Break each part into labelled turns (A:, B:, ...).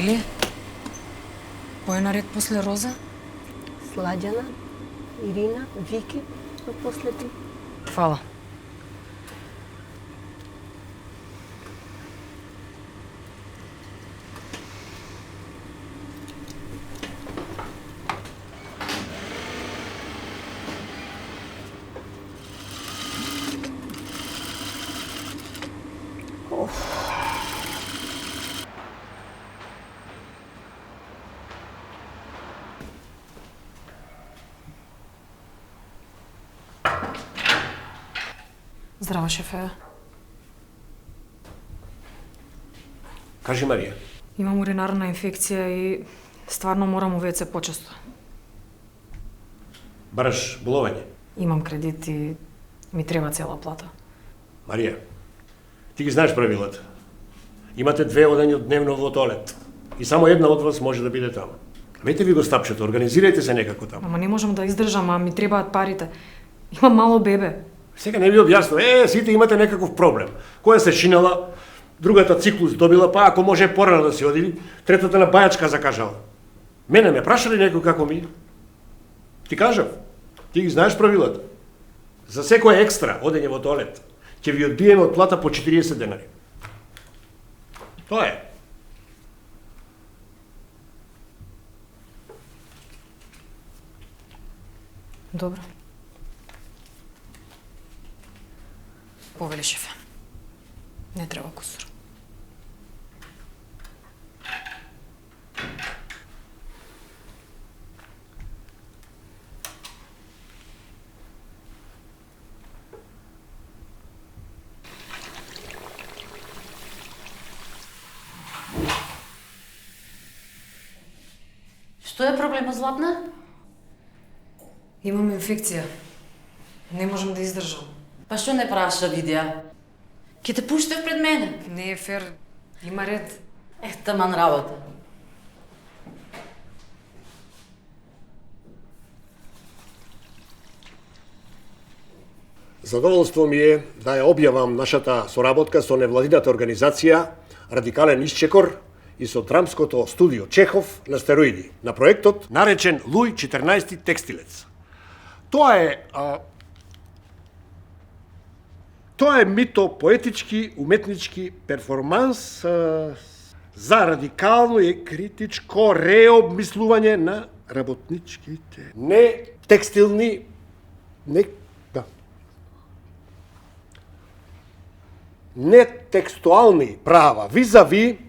A: Нели? Кој е наред после Роза?
B: Сладјана, Ирина, Вики, а после ти.
A: Фала. Здраво, шефе.
C: Кажи, Марија.
A: Имам уринарна инфекција и стварно морам у WC почесто.
C: Бараш боловање?
A: Имам кредит и ми треба цела плата.
C: Марија, ти ги знаеш правилата. Имате 2 одења дневно во тоалет. И само една од вас може да биде таму. Мете ви го стапчето, организирајте се некако таму.
A: Ама не можам да издржам, а ми требаат парите. Имам мало бебе.
C: Сега не ви објасно, сите имате некаков проблем. Која се шинала, другата циклус добила, па ако може порано да се одиди, третата на бајачка закажала. Мене ме прашали некој како ми? Ти кажав, ти ги знаеш правилата. За секој екстра одење во тоалет, ќе ви одбиеме од плата по 40 денари. Тоа е.
A: Добро. Повели, шефе. Не треба кусур.
D: Што е проблемот, Златна?
A: Имам инфекција. Не можам да издржам.
D: Па што не праша, видеа? Ке те пуштев пред мене.
A: Не е фер. Има ред.
D: Таман работа.
C: Задоволство ми е да ја објавам нашата соработка со невладината организација Радикален исчекор и со драмското студио Чехов на стероиди на проектот наречен Луј 14 текстилец. Тоа е мито-поетички, уметнички перформанс за радикално и критичко реобмислување на работничките не текстилни нетекстуални права визави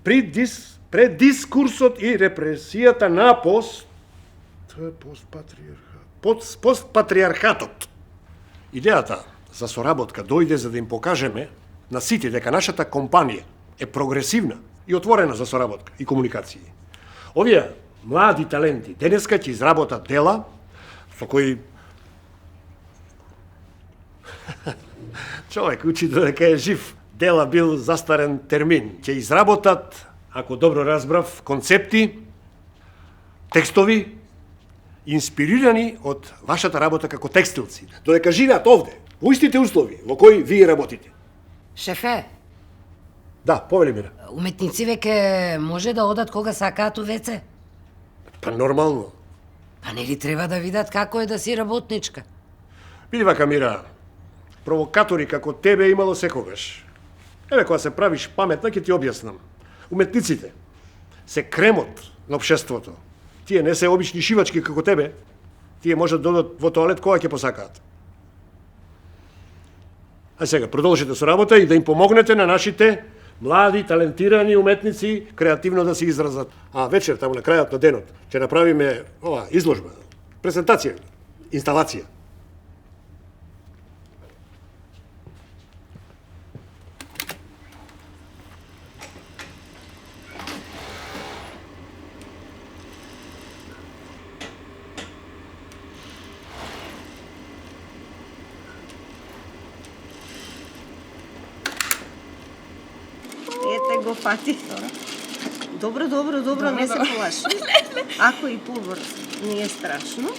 C: пред дискурсот и репресијата на постпатриархатот. Идејата за соработка дојде за да им покажеме на сите дека нашата компанија е прогресивна и отворена за соработка и комуникации. Овие млади таленти денеска ќе изработат дела со кои човек учи додека е жив. Дела бил застарен термин. Ќе изработат, ако добро разбрав, концепти, текстови, инспирирани од вашата работа како текстилци. Додека живеат овде, во истите услови во кои вие работите.
E: Шефе,
C: Да, повели ми.
E: уметници веќе може да одат кога сакаат у WC?
C: Па нормално.
E: Па нели треба да видат како е да си работничка?
C: Види вака, Мира, провокатори како тебе имало секогаш. Еве, кога се правиш паметна, ќе ти објаснам. Уметниците се кремот на општеството. Тие не се обични шивачки како тебе. Тие можат да одат во тоалет кога ќе посакаат. А сега, продолжите со работа и да им помогнете на нашите млади, талентирани уметници креативно да се изразат. А вечер, таму на крајот на денот, ќе направиме изложба, презентација, инсталација.
B: Ете го фати. Добро, не се плаши. Ако и побрз, не е страшно.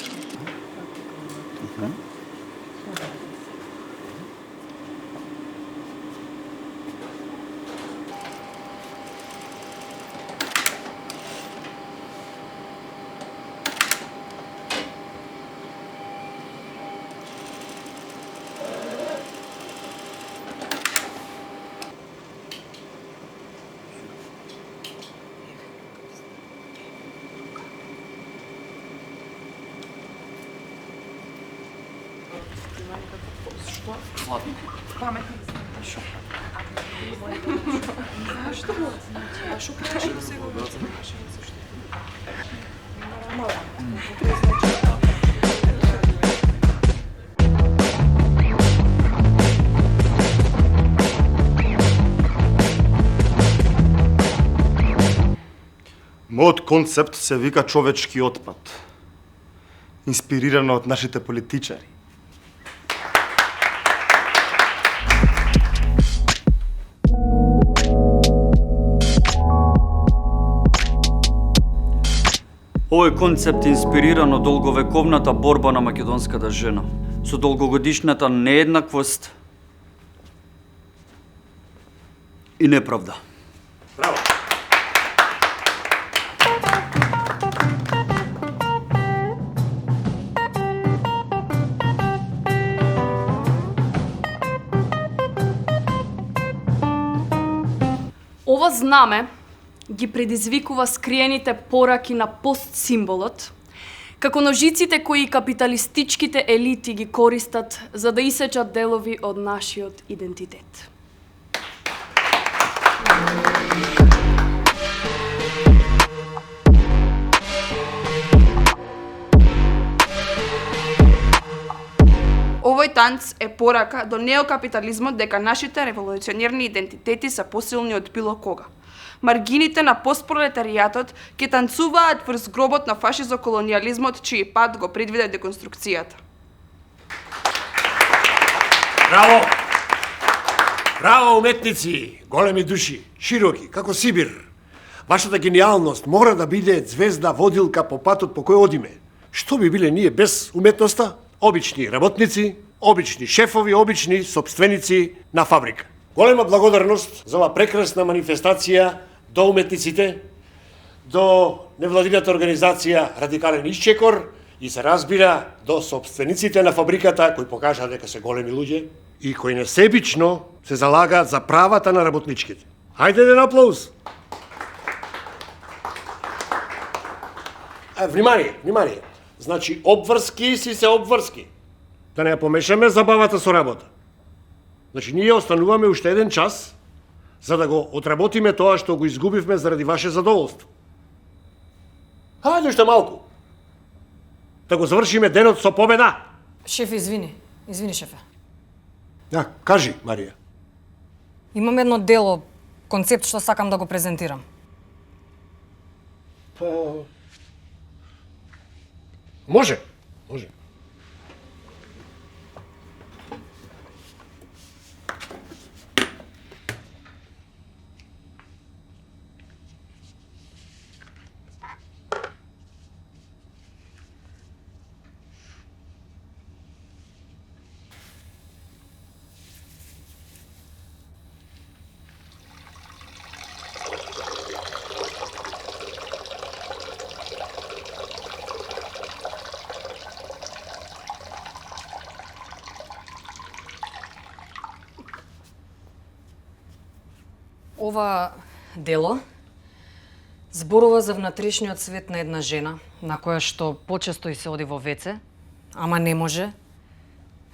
F: Мојот концепт се вика човечки отпад. Инспирирано од нашите политичари.
G: Овој концепт е инспириран од долговековната борба на македонската жена со долгогодишната нееднаквост и неправда.
C: Браво!
H: Ова знаме ги предизвикува скриените пораки на постсимволот, како ножиците кои капиталистичките елити ги користат за да исечат делови од нашиот идентитет.
I: Овој танц е порака до неокапитализмот дека нашите револуционерни идентитети се посилни од било кога. Маргините на постпролетаријатот ќе танцуваат врз гробот на фашизо-колониализмот, чиј пат го предвиде деконструкцијата.
C: Браво! Браво, уметници, големи души, широки, како Сибир. Вашата гениалност мора да биде звезда водилка по патот по кој одиме. Што би биле ние без уметноста? Обични работници, обични шефови, обични собственици на фабрика. Голема благодарност за оваа прекрасна манифестација до уметниците, до невладината организација Радикален исчекор и се разбира до собствениците на фабриката кои покажаа дека се големи луѓе и кои несебично се залагаат за правата на работничките. Хајде еден аплауз! Внимание, внимание. Значи, обврски си се обврски. Да не ја помешаме забавата со работа. Значи, ние остануваме уште еден час, за да го отработиме тоа што го изгубивме заради ваше задоволство. Хајде уште малку. Да го завршиме денот со победа.
A: Шеф, извини. Извини, шефе.
C: Ja, кажи, Марија.
A: Имам едно дело, концепт што сакам да го презентирам.
C: Може, може.
A: Ова дело зборува за внатрешниот свет на една жена, на која што почесто и се оди во веце, ама не може,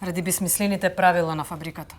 A: ради бесмислените правила на фабриката.